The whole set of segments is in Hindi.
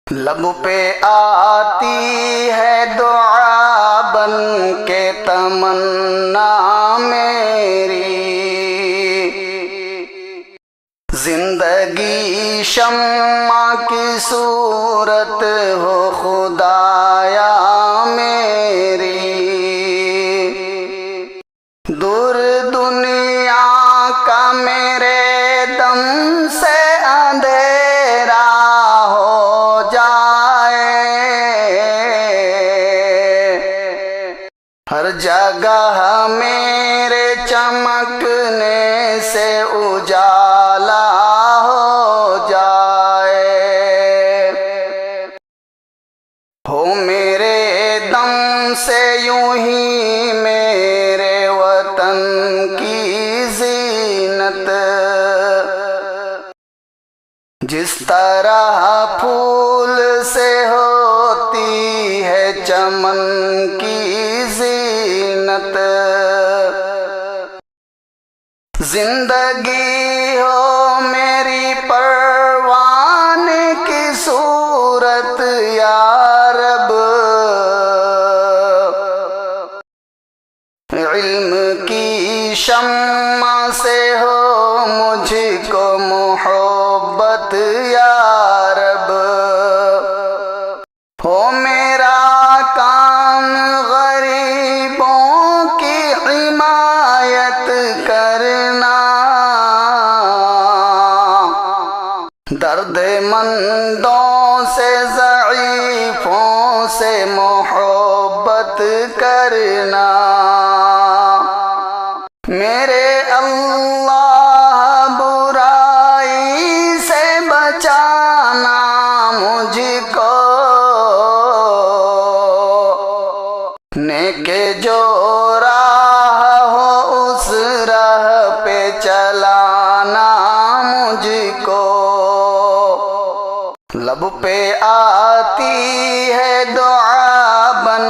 लब पे आती है दुआ बन के तमन्ना मेरी, जिंदगी शम्मा की सूरत हो खुदाया मेरी। दूर दुनिया का मेरे दम से अंधेरा हो जाए, हर जगह मेरे चमकने से उजाला हो जाए। हो मेरे दम से यूं ही मेरे वतन की जीनत, जिस तरह फूल से होती है चमन की जीनत। जिंदगी हो मेरी परवान की सूरत या रब, इल्म की शम्मा से हो मुझको मोहब्बत या रब। हो मेरा काम गरीबों की हिमायत करना, दर्दमंदों से ज़ईफ़ों से मोहब्बत करना। मेरे अल्लाह बुराई से बचाना मुझको, नेके जो राह हो उस राह पे चलाना मुझको। लब पे आती है दुआ बन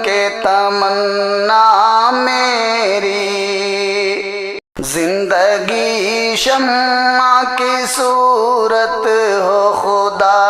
के तमन्ना मेरी, जिंदगी शम्मा की सूरत हो खुदा